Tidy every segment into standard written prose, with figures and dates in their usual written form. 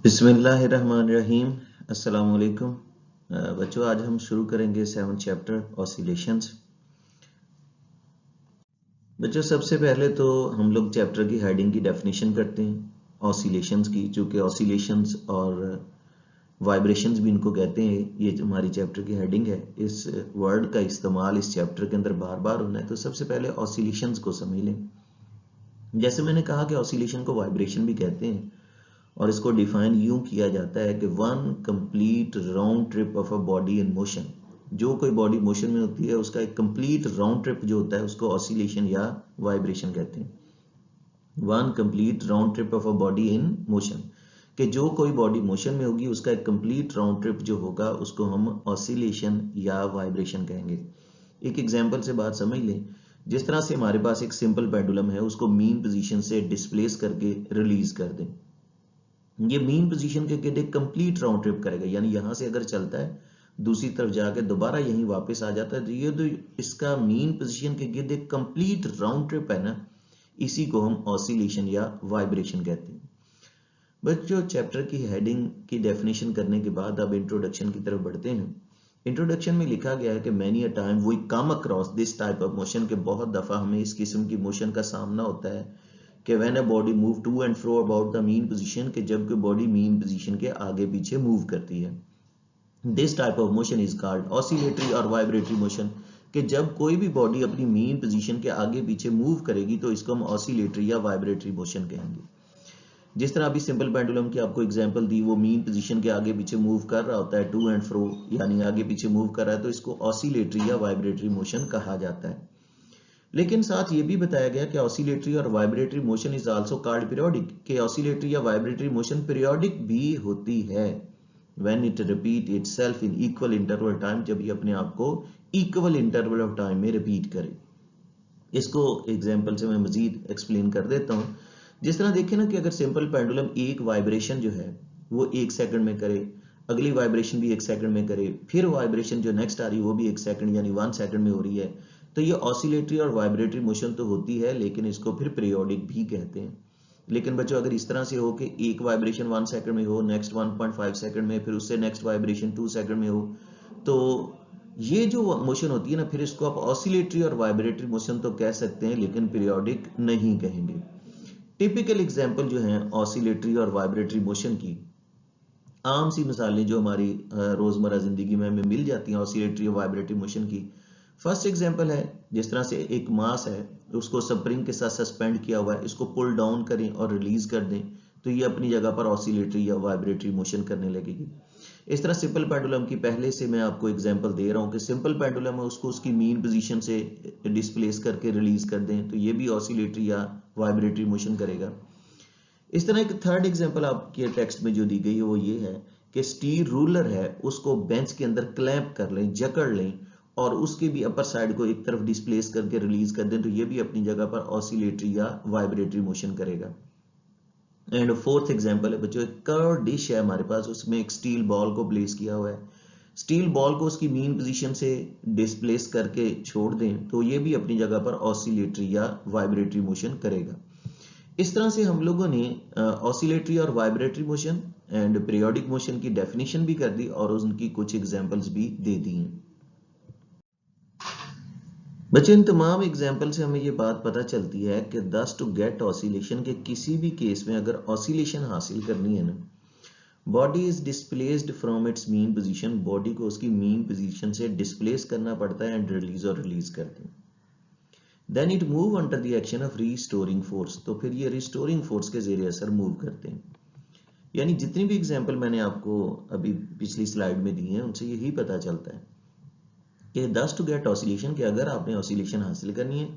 बिस्मिल्लाहिर्रहमानिर्रहीम। अस्सलाम वालेकुम। बच्चों, आज हम शुरू करेंगे 7th चैप्टर ऑसिलेशंस। बच्चों, सबसे पहले तो हम लोग चैप्टर की हेडिंग की डेफिनेशन करते हैं ऑसिलेशंस की, चूँकि ऑसिलेशंस और वाइब्रेशंस भी इनको कहते हैं। ये हमारी चैप्टर की हेडिंग है। इस वर्ड का इस्तेमाल इस चैप्टर के अंदर बार बार होना है, तो सबसे पहले ऑसिलेशंस को समझ लें। जैसे मैंने कहा कि ऑसिलेशन को वाइब्रेशन भी कहते हैं, और इसको डिफाइन यूं किया जाता है कि one complete round trip of a body in motion. जो कोई बॉडी मोशन में होती है उसका एक कंप्लीट राउंड ट्रिप जो होता है उसको ऑसिलेशन या वाइब्रेशन कहते हैं। One complete round trip of a body in motion, कि जो कोई बॉडी मोशन में होगी उसका एक कंप्लीट राउंड ट्रिप जो होगा उसको हम ऑसिलेशन या वाइब्रेशन कहेंगे। एक एग्जांपल से बात समझ लें। जिस तरह से हमारे पास एक सिंपल पेंडुलम है, उसको मीन पोजीशन से डिस्प्लेस करके रिलीज कर दें, ये मीन पोजीशन के गिर्द एक कंप्लीट राउंड ट्रिप करेगा, यानी यहां से अगर चलता है दूसरी तरफ जाके दोबारा यहीं वापस आ जाता है, तो ये तो इसका मीन पोजीशन के गिर्द एक कंप्लीट राउंड ट्रिप है ना, इसी को हम ऑसिलेशन या वाइब्रेशन कहते हैं। बच्चों, चैप्टर की हेडिंग की डेफिनेशन करने के बाद अब इंट्रोडक्शन की तरफ बढ़ते हैं। इंट्रोडक्शन में लिखा गया है कि many a time we come across this type of motion, के बहुत दफा हमें इस किस्म की मोशन का सामना होता है कि when a body move to and fro about the mean position, के जब कोई बॉडी मीन पोजीशन के आगे पीछे मूव करती है। This type of motion is called oscillatory और वाइब्रेटरी मोशन, कि जब कोई भी बॉडी अपनी मीन पोजीशन के आगे पीछे मूव करेगी तो इसको हम ऑसिलेटरी या वाइब्रेटरी मोशन कहेंगे। जिस तरह अभी सिंपल पेंडुलम की आपको एग्जांपल दी, वो मीन पोजीशन के आगे पीछे मूव कर रहा होता है, टू एंड फ्रो यानी आगे पीछे मूव कर रहा है, तो इसको ऑसिलेटरी या वाइब्रेटरी मोशन कहा जाता है। लेकिन साथ ये भी बताया गया कि ऑसिलेटरी और vibratory motion is also called periodic, कि ऑसिलेटरी या वाइब्रेटरी मोशन पीरियोडिक भी होती है when it repeat itself in equal interval time, जब ये अपने आप को इक्वल इंटरवल ऑफ टाइम में रिपीट करे। इसको एग्जांपल से मैं मजीद एक्सप्लेन कर देता हूँ। जिस तरह देखें ना कि अगर सिंपल पेंडुलम एक वाइब्रेशन जो है वो 1 सेकंड में करे, अगली वाइब्रेशन भी 1 सेकंड में करे, फिर वाइब्रेशन जो नेक्स्ट आ रही है वो भी 1 सेकंड यानी 1 सेकंड में हो रही है, तो ये ऑसिलेटरी और वाइब्रेटरी मोशन तो होती है, लेकिन इसको फिर पीरियोडिक भी कहते हैं। लेकिन बच्चों, अगर इस तरह से हो कि एक वाइब्रेशन 1 सेकंड में हो, नेक्स्ट 1.5 सेकंड में, फिर उससे नेक्स्ट वाइब्रेशन 2 सेकंड में हो, तो ये जो मोशन होती है ना, फिर इसको आप ऑसिलेटरी और वाइब्रेटरी मोशन तो कह सकते हैं, लेकिन पीरियोडिक नहीं कहेंगे। टिपिकल एग्जांपल जो है ऑसिलेटरी और वाइब्रेटरी मोशन की, आम सी मिसालें जो हमारी रोजमर्रा जिंदगी में हमें मिल जाती हैं ऑसिलेटरी और वाइब्रेटरी मोशन की। फर्स्ट एग्जांपल है, जिस तरह से एक मास है उसको स्प्रिंग के साथ सस्पेंड किया हुआ है, इसको पुल डाउन करें और रिलीज कर दें, तो ये अपनी जगह पर ऑसिलेटरी या वाइब्रेटरी मोशन करने लगेगी। इस तरह सिंपल पेंडुलम की पहले से मैं आपको एग्जांपल दे रहा हूं कि सिंपल पेंडुलम है उसको उसकी मीन पोजीशन से डिस्प्लेस करके रिलीज कर दें, तो ये भी ऑसिलेटरी या वाइब्रेटरी मोशन करेगा। इस तरह एक थर्ड एग्जांपल आपके टेक्स्ट में जो दी गई है वो ये है कि स्टील रूलर है उसको बेंच के अंदर क्लैंप कर लें, जकड़ लें, और उसके भी अपर साइड को एक तरफ डिस्प्लेस करके रिलीज कर दें, तो ये भी अपनी जगह पर ऑसिलेटरी या वाइब्रेटरी मोशन करेगा। एंड फोर्थ एग्जांपल है बच्चों, एक कर्व डिश है हमारे पास, उसमें एक स्टील बॉल को प्लेस किया हुआ है, स्टील बॉल को उसकी मीन पोजीशन से डिस्प्लेस करके छोड़ दें, तो ये भी अपनी जगह पर ऑसिलेटरी या वाइब्रेटरी मोशन करेगा। इस तरह से हम लोगों ने ऑसिलेटरी और vibratory motion and periodic motion की डेफिनेशन भी कर दी और उनकी कुछ एग्जांपल्स भी दे दी हैं। बच्चों, इन तमाम एग्जांपल से हमें ये बात पता चलती है कि दस टू गेट ऑसिलेशन के किसी भी केस में अगर ऑसिलेशन हासिल करनी है ना, body is displaced from its mean position, body को उसकी मीन पोजीशन से डिस्प्लेस करना पड़ता है एंड रिलीज और रिलीज करते हैं। Then it move under the action of restoring force, तो फिर ये रिस्टोरिंग फोर्स के जरिए असर मूव करते हैं। यानी जितनी भी एग्जांपल मैंने आपको अभी पिछली स्लाइड में दी हैं उनसे यही पता चलता है कि दस टू गेट ऑसिलेशन, कि अगर आपने ऑसिलेशन हासिल करनी है,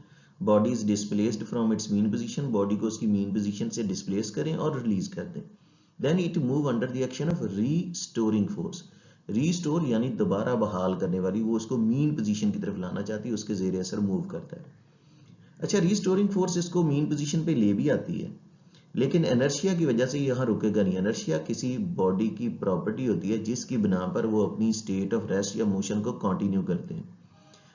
body is displaced from its mean position, body को उसकी मीन पोजीशन से डिस्प्लेस करें और रिलीज कर दें। Then it move under the action of restoring force, restore यानी दोबारा बहाल करने वाली, वो उसको मीन पोजीशन की तरफ लाना चाहती है, उसके जरिए असर मूव करता है। अच्छा, रीस्टोरिंग फोर्स इसको मीन पोजीशन पे ले भी आती है, लेकिन एनर्शिया की वजह से यहाँ रुकेगा नहीं। एनर्शिया किसी बॉडी की प्रॉपर्टी होती है जिसकी बिना पर वो अपनी स्टेट ऑफ रेस्ट या मोशन को कंटिन्यू करते हैं।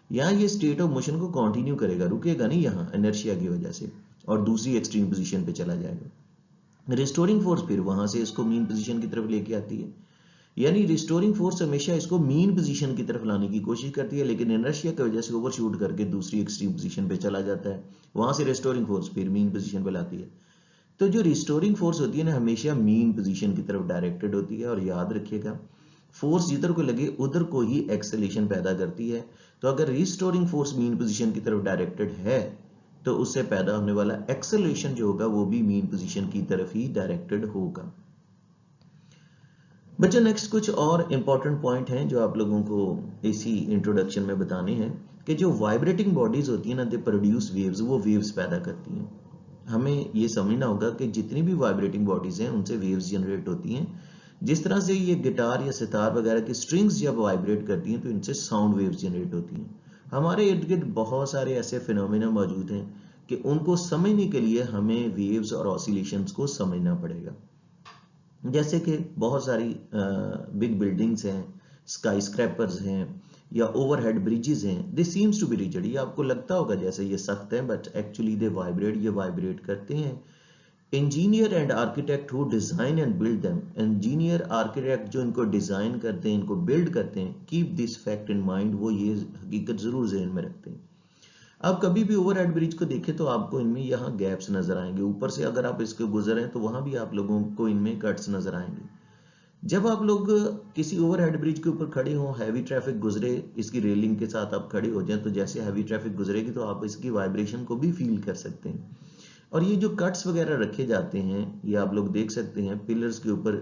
यहाँ ये स्टेट ऑफ मोशन को कंटिन्यू करेगा, रुकेगा नहीं यहाँ एनर्शिया की वजह से, और दूसरी एक्सट्रीम पोजीशन पे चला जाएगा। रिस्टोरिंग फोर्स फिर वहां से इसको मीन पोजीशन की तरफ लेके आती है। यानी रिस्टोरिंग फोर्स हमेशा इसको मीन पोजीशन की तरफ लाने की कोशिश करती है, लेकिन इनर्शिया की वजह से ओवरशूट करके दूसरी एक्सट्रीम पोजीशन पे चला जाता है। वहां से रिस्टोरिंग फोर्स फिर मीन पोजीशन पे लाती है। तो जो रिस्टोरिंग फोर्स होती है ना, हमेशा मीन पोजीशन की तरफ डायरेक्टेड होती है। और याद रखिएगा, फोर्स जिधर को लगे उधर को ही एक्सेलेरेशन पैदा करती है। तो अगर रिस्टोरिंग फोर्स मीन पोजीशन की तरफ डायरेक्टेड है तो उससे पैदा होने वाला एक्सेलेरेशन जो होगा वो भी मीन पोजीशन की तरफ ही डायरेक्टेड होगा। बच्चों, नेक्स्ट कुछ और इंपॉर्टेंट पॉइंट हैं जो आप लोगों को इसी इंट्रोडक्शन में बताने हैं कि जो वाइब्रेटिंग बॉडीज होती है ना, दे प्रोड्यूस वेव्स, वो वेव्स पैदा करती हैं। हमें ये समझना होगा कि जितनी भी वाइब्रेटिंग बॉडीज हैं उनसे वेव्स जनरेट होती हैं। जिस तरह से ये गिटार या सितार वगैरह की स्ट्रिंग्स जब वाइब्रेट करती हैं तो इनसे साउंड वेव्स जनरेट होती हैं। हमारे इर्द गिर्द बहुत सारे ऐसे फिनोमेना मौजूद हैं कि उनको समझने के लिए हमें वेव्स और ऑसिलेशंस को समझना पड़ेगा। जैसे कि बहुत सारी बिग बिल्डिंग्स हैं, स्काई स्क्रैपर्स हैं या ओवरहेड ब्रिजेस हैं, दे सीम्स टू बी रिजिड। ये आपको लगता होगा जैसे ये सख्त है, बट एक्चुअली दे वाइब्रेट, ये वाइब्रेट करते हैं। Engineer and architect who design and build them, engineer architect जो इनको डिजाइन करते हैं, इनको बिल्ड करते हैं, keep this fact in mind, वो ये हकीकत जरूर ज़हन में रखते हैं। आप कभी भी ओवरहेड ब्रिज को देखें तो आपको इनमें यहाँ गैप्स नजर आएंगे। ऊपर से अगर आप इसके गुजरे तो वहां भी आप लोगों को इनमें कट्स नजर आएंगे। जब आप लोग किसी ओवरहेड ब्रिज के ऊपर खड़े हो, हैवी ट्रैफिक गुजरे, इसकी रेलिंग के साथ आप खड़े हो जाएं, तो जैसे हैवी ट्रैफिक गुजरेगी तो आप इसकी वाइब्रेशन को भी फील कर सकते हैं। और ये जो कट्स वगैरह रखे जाते हैं, ये आप लोग देख सकते हैं पिलर्स के ऊपर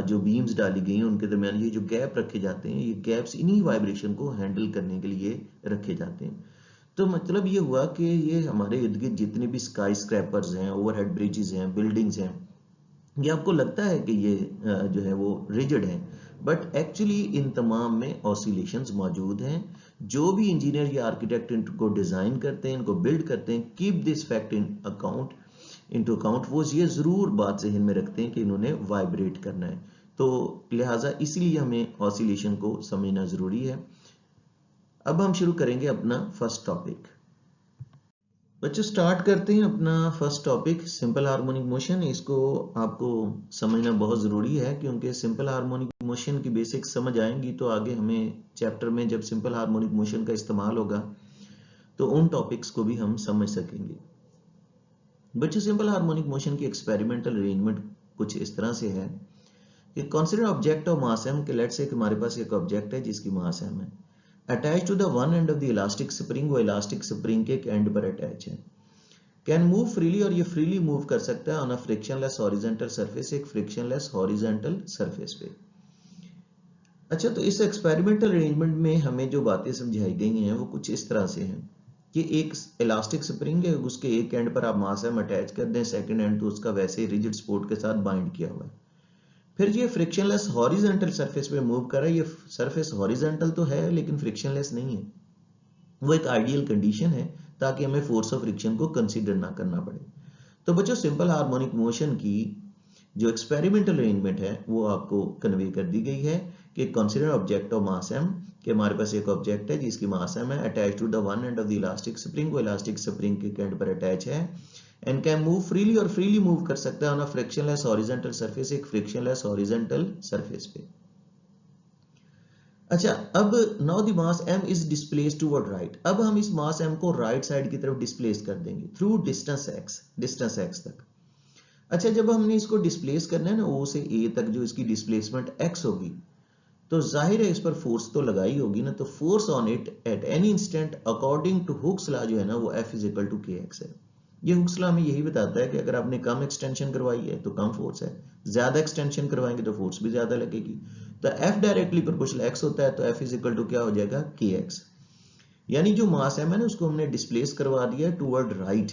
जो बीम्स डाली गई हैं उनके दरमियान ये जो गैप रखे जाते हैं, ये गैप्स इन्हीं वाइब्रेशन को हैंडल करने के लिए रखे जाते हैं। तो मतलब ये हुआ कि ये हमारे इर्द गिर्द जितने भी स्काई स्क्रैपर्स हैं, ओवरहेड ब्रिजेस हैं, बिल्डिंग्स हैं, ये आपको लगता है कि ये जो है वो रिजिड है, बट एक्चुअली इन तमाम में ऑसिलेशंस मौजूद हैं। जो भी इंजीनियर या आर्किटेक्ट इनको डिजाइन करते हैं, इनको बिल्ड करते हैं, keep this fact into account, वो ये जरूर बात ज़हन में रखते हैं कि इन्होंने वाइब्रेट करना है। तो लिहाजा इसीलिए हमें ऑसिलेशन को समझना जरूरी है। अब हम शुरू करेंगे अपना फर्स्ट टॉपिक। बच्चों, स्टार्ट करते हैं अपना first topic, simple harmonic motion. इसको आपको समझना बहुत ज़रूरी है क्योंकि सिंपल हार्मोनिक मोशन की बेसिक समझ आएंगी तो आगे हमें चैप्टर में जब सिंपल हार्मोनिक मोशन का इस्तेमाल होगा तो उन टॉपिक्स को भी हम समझ सकेंगे। बच्चों, सिंपल हार्मोनिक मोशन की एक्सपेरिमेंटल अरेंजमेंट कुछ इस तरह से है कि consider object of mass m, कि लेट्स से कि हमारे पास एक ऑब्जेक्ट है जिसकी मास m है, attach to the one end of the elastic spring, वो इलास्टिक स्प्रिंग के एक एंड पर अटैच है। कैन मूव फ्रीली, और ये फ्रीली मूव कर सकता है on a frictionless horizontal surface, एक फ्रिक्शनलेस हॉरिजॉन्टल सरफेस पे। अच्छा, तो इस एक्सपेरिमेंटल अरेंजमेंट में हमें जो बातें समझाई गई हैं वो कुछ इस तरह से हैं कि एक इलास्टिक स्प्रिंग है, उसके एक एंड पर आप मास m अटैच कर दें, सेकंड एंड तो उसका वैसे रिजिड सपोर्ट के साथ बाइंड किया हुआ है। फिर ये फ्रिक्शनलेस हॉरिजॉन्टल सरफेस पे मूव कर रहा है। ये सरफेस हॉरिजॉन्टल तो है लेकिन फ्रिक्शनलेस नहीं है। वो एक आइडियल कंडीशन है ताकि हमें फोर्स ऑफ फ्रिक्शन को कंसीडर ना करना पड़े। तो बच्चों, सिंपल हार्मोनिक मोशन की जो एक्सपेरिमेंटल अरेंजमेंट है वो आपको कन्वे कर दी गई है कि consider object of mass m, कि हमारे पास एक ऑब्जेक्ट है जिसकी मास m है, attach to the one end of the elastic spring, वो इलास्टिक स्प्रिंग के एंड पर अटैच है, एंड कैन मूव फ्रीली, और फ्रीली मूव कर सकता है on a frictionless horizontal surface, एक फ्रिक्शनलेस हॉरिजॉन्टल सरफेस पे। अच्छा, अब now the mass m is displaced toward right. अब हम इस मास m को राइट साइड की तरफ डिस्प्लेस कर देंगे थ्रू डिस्टेंस x तक। अच्छा, जब हमने इसको डिस्प्लेस करना है ना O से A तक, जो इसकी डिस्प्लेसमेंट x होगी, तो जाहिर है इस पर फोर्स तो लगाई होगी ना, तो force on it at any instant according to Hooke's law जो है ना वो F is equal to kx है। ये हुक्स लॉ हमें यही बताता है कि अगर आपने कम एक्सटेंशन करवाई है तो कम फोर्स है, ज्यादा एक्सटेंशन करवाएंगे तो फोर्स भी ज्यादा लगेगी। तो F डायरेक्टली प्रोपोर्शनल x होता है, तो F इज इक्वल टू क्या हो जाएगा, kx। यानी जो मास m है ना उसको हमने डिस्प्लेस करवा दिया टूवर्ड राइट,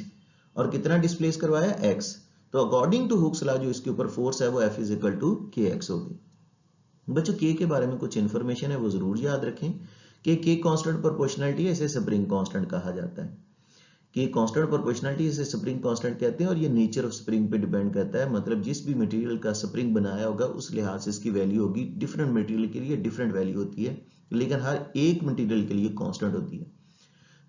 और कितना डिस्प्लेस करवाया, x। तो अकॉर्डिंग टू हुक्स लॉ जो इसके ऊपर फोर्स है वो F is equal to kx होगी। बच्चों, K के बारे में कुछ इन्फॉर्मेशन है वो जरूर याद रखें कि K कांस्टेंट प्रोपोर्शनलिटी है, इसे स्प्रिंग कांस्टेंट कहा जाता है। K कांस्टेंट प्रोपोर्शनलिटी इसे स्प्रिंग कांस्टेंट कहते हैं, और ये नेचर ऑफ स्प्रिंग पे डिपेंड करता है। मतलब जिस भी मटेरियल का स्प्रिंग बनाया होगा उस लिहाज से इसकी वैल्यू होगी। डिफरेंट मटेरियल के लिए डिफरेंट वैल्यू होती है, लेकिन हर एक मटेरियल के लिए कांस्टेंट होती है।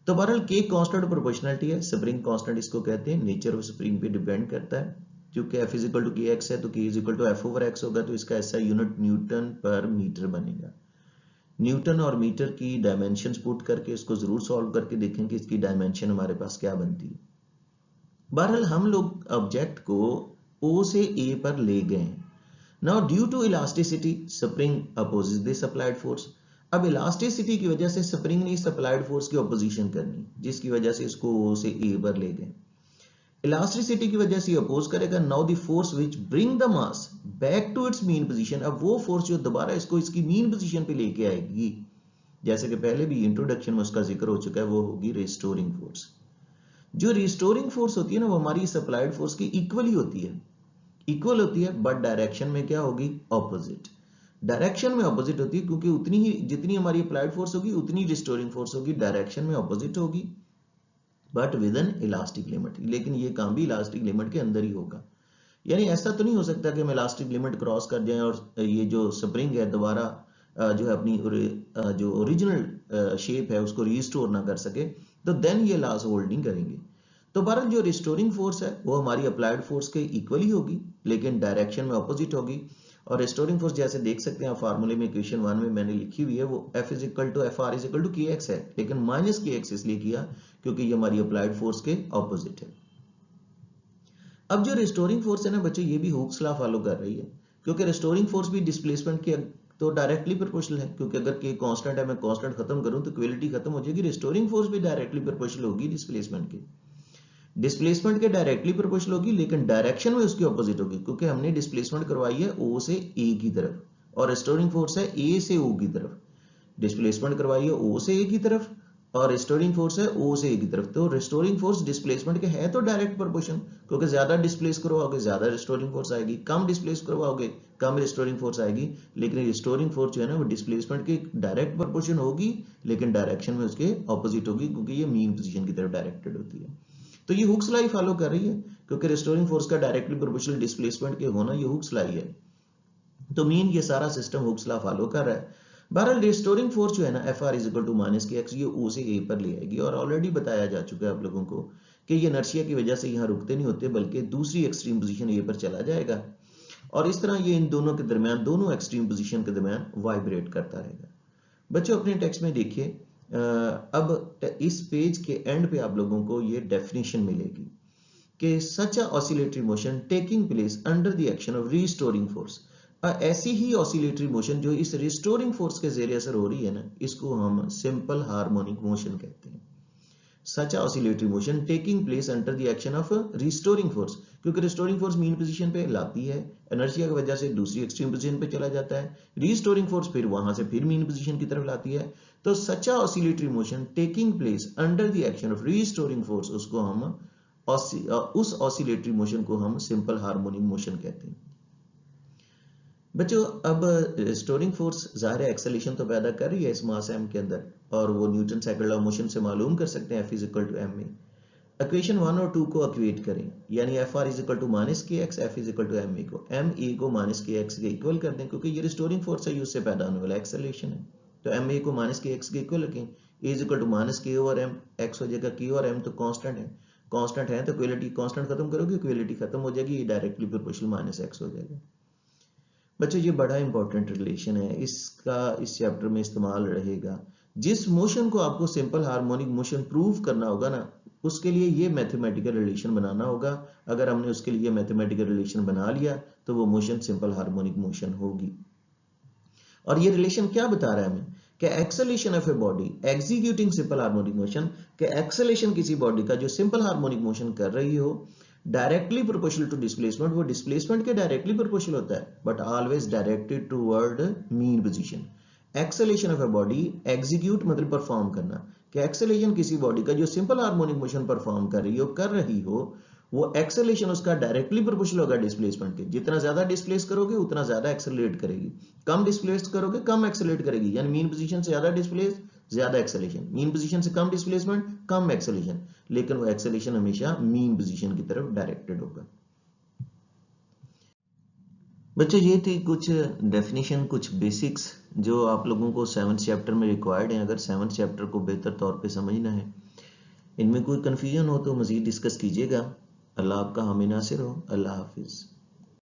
तो बहरहाल K कांस्टेंट प्रोपोर्शनलिटी है, स्प्रिंग कांस्टेंट इसको कहते हैं, नेचर ऑफ स्प्रिंग पे डिपेंड करता है। क्योंकि F is equal to k x है तो K is equal to F over x होगा, तो इसका ऐसा यूनिट न्यूटन पर मीटर बनेगा। न्यूटन और मीटर की डायमेंशंस पुट करके इसको जरूर सॉल्व करके देखें कि इसकी डायमेंशन हमारे पास क्या बनती है। बहरहाल हम लोग ऑब्जेक्ट को O से A पर ले गए हैं। Now due to elasticity spring opposes this applied force. अब इलास्टिसिटी की वजह से स्प्रिंग ने इस अप्लाइड फोर्स की अपोजिशन करनी, जिसकी वजह से इसको O से A पर ले गए। इलास्टिसिटी की वजह से अपोज करेगा। Now the force which bring the mass back to its mean position, अब वो फोर्स जो दोबारा इसको इसकी मीन पोजीशन पे लेके आएगी, जैसे कि पहले भी इंट्रोडक्शन में उसका जिक्र हो चुका है, वो होगी रिस्टोरिंग फोर्स। जो रिस्टोरिंग फोर्स होती है ना, वो हमारी इस अप्लाइड फोर्स की इक्वल ही होती है, इक्वल होती है, बट डायरेक्शन में क्या होगी, ऑपोजिट। डायरेक्शन में ऑपोजिट होती है क्योंकि उतनी ही जितनी हमारी अप्लाइड फोर्स होगी उतनी रिस्टोरिंग फोर्स होगी, डायरेक्शन में ऑपोजिट होगी but with N elastic limit. लेकिन ये काम भी इलास्टिक लिमिट के अंदर ही होगा, यानी ऐसा तो नहीं हो सकता कि हम इलास्टिक लिमिट क्रॉस कर जाएं और ये जो स्प्रिंग है दोबारा जो है अपनी जो ओरिजिनल शेप है उसको रिस्टोर ना कर सके, तो देन ये लॉस होल्ड नहीं करेंगे। तो बहरहाल जो रिस्टोरिंग फोर्स है वो हमारी अप्लाइड फोर्स के इक्वल ही होगी लेकिन डायरेक्शन में ऑपोजिट होगी। और रिस्टोरिंग फोर्स जैसे देख सकते हैं आप फार्मूले में, इक्वेशन 1 में मैंने लिखी हुई है, वो F is equal to F R is equal to k x है, लेकिन माइनस के एक्स इसलिए किया क्योंकि ये हमारी अप्लाइड फोर्स के ऑपोजिट है। अब जो रिस्टोरिंग फोर्स है ना बच्चों, ये भी हुक्स लॉ फॉलो कर रही है, क्योंकि रिस्टोरिंग फोर्स भी डिस्प्लेसमेंट के तो डायरेक्टली प्रोपोर्शनल है, क्योंकि अगर के कांस्टेंट है, मैं कांस्टेंट खत्म करूं तो इक्वलिटी खत्म हो जाएगी। रिस्टोरिंग फोर्स भी डायरेक्टली प्रोपोर्शनल होगी डिस्प्लेसमेंट के, डिस्प्लेसमेंट के डायरेक्टली प्रोपोर्शनल होगी, लेकिन डायरेक्शन में उसकी ऑपोजिट होगी, क्योंकि हमने डिस्प्लेसमेंट करवाई है O से A की तरफ और रिस्टोरिंग फोर्स है A से O की तरफ। डिस्प्लेसमेंट करवाई है O से A की तरफ और रिस्टोरिंग फोर्स है O से A की तरफ। तो रिस्टोरिंग फोर्स डिस्प्लेसमेंट के है तो डायरेक्ट प्रोपोर्शन, क्योंकि ज्यादा डिस्प्लेस करवाओगे ज्यादा रिस्टोरिंग फोर्स आएगी, कम डिस्प्लेस करवाओगे कम रिस्टोरिंग फोर्स आएगी। लेकिन रिस्टोरिंग फोर्स जो है ना वो डिस्प्लेसमेंट की डायरेक्ट प्रोपोर्शन होगी लेकिन डायरेक्शन में उसके ऑपोजिट होगी, क्योंकि ये मीन पोजीशन की तरफ डायरेक्टेड होती है। तो ये हुक्स लॉ फॉलो कर रही है, क्योंकि रिस्टोरिंग फोर्स का डायरेक्टली प्रोपोर्शनल डिस्प्लेसमेंट के होना ये हुक्स लॉ है। तो मीन ये सारा सिस्टम हुक्स लॉ फॉलो कर रहा है। बहरहाल रिस्टोरिंग फोर्स जो है ना F R is equal to minus के एक्स, ये O से A पर ले आएगी। और ऑलरेडी बताया जा चुका है आप लोगों को कि ये इनर्शिया की वजह से यहाँ रुकते नहीं होते, बल्कि दूसरी एक्सट्रीम पोजीशन A पर चला जाएगा और इस तरह ये इन दोनों के दरमियान, दोनों एक्सट्रीम पोजीशन के दरमियान वाइब्रेट करता रहेगा। बच्चों अपने टेक्स्ट में देखिए, अब इस पेज के एंड पे आप लोगों को ये डेफिनेशन मिलेगी कि such a oscillatory motion taking place under the action of restoring force. ऐसी ही ऑसिलेटरी मोशन जो इस रिस्टोरिंग फोर्स के जरिए असर हो रही है ना, इसको हम सिंपल हार्मोनिक मोशन कहते हैं। Such oscillatory motion taking place under the action of restoring force, क्योंकि रिस्टोरिंग फोर्स मीन पोजीशन पे लाती है, इनर्शिया की वजह से दूसरी एक्सट्रीम पोजीशन पे चला जाता है, रिस्टोरिंग फोर्स फिर वहां से फिर मीन पोजीशन की तरफ लाती है। तो such oscillatory motion taking place under the action of restoring force, उसको हम उस ऑसिलेटरी मोशन को हम सिंपल हार्मोनिक मोशन कहते हैं। बच्चों अब रिस्टोरिंग फोर्स ज़ाहिर है एक्सेलेरेशन तो पैदा कर रही है इस मास m के अंदर, और वो न्यूटन साइकिल लॉ ऑफ मोशन से मालूम कर सकते हैं F is equal to m में। इक्वेशन 1 और 2 को इक्वेट करें, यानी F R is equal to minus के x, F is equal to M A को माइनस के एक्स के इक्वल कर दें, क्योंकि ये रिस्टोरिंग फोर्स है, उससे पैदा होने वाला एक्सेलेरेशन है। तो एम ए को माइनस के एक्स के इक्वल रखें, ए इज इक्वल टू माइनस के ओवर एम, एक्स हो जाएगा के और एम तो कांस्टेंट है, कांस्टेंट है तो इक्वलिटी कांस्टेंट खत्म करोगे इक्वलिटी खत्म हो जाएगी, ये डायरेक्टली प्रोपोर्शनल माइनस एक्स हो जाएगा। बच्चों ये बड़ा इंपॉर्टेंट रिलेशन है, इसका इस चैप्टर में इस्तेमाल रहेगा। जिस मोशन को आपको सिंपल हार्मोनिक मोशन प्रूव करना होगा ना, उसके लिए ये मैथमेटिकल रिलेशन बनाना होगा। अगर हमने उसके लिए मैथमेटिकल रिलेशन बना लिया तो वो मोशन सिंपल हार्मोनिक मोशन होगी। और ये रिलेशन क्या बता रहा है हमें कि acceleration of a body executing simple harmonic motion, कि एक्सेलेरेशन किसी बॉडी का जो सिंपल हार्मोनिक मोशन कर रही हो डायरेक्टली प्रोपोर्शनल टू डिस्प्लेसमेंट, वो डिस्प्लेसमेंट के डायरेक्टली प्रोपोर्शनल होता है but always directed toward mean position. Acceleration of a body execute मतलब परफॉर्म करना, कि एक्सेलेरेशन किसी बॉडी का जो सिंपल हार्मोनिक मोशन परफॉर्म कर रही हो वो एक्सेलेरेशन उसका डायरेक्टली प्रोपोर्शनल होगा डिस्प्लेसमेंट के। जितना ज्यादा डिस्प्लेस करोगे उतना ज्यादा एक्सेलरेट करेगी, कम डिस्प्लेस करोगे कम एक्सेलरेट करेगी, यानी मीन पोजीशन से ज्यादा डिस्प्लेस ज्यादा एक्सेलेरेशन, मीन पोजीशन से कम डिस्प्लेसमेंट कम एक्सेलेरेशन, लेकिन वो एक्सेलेरेशन हमेशा मीन पोजीशन की तरफ डायरेक्टेड होगा। बच्चों ये थी कुछ डेफिनेशन, कुछ बेसिक्स जो आप लोगों को 7th चैप्टर में रिक्वायर्ड है। अगर 7th चैप्टर को बेहतर तौर पे समझना है, इनमें कोई कंफ्यूजन हो तो मजीद डिस्कस कीजिएगा। अल्लाह आपका हामी नासिर हो। अल्लाह हाफिज़।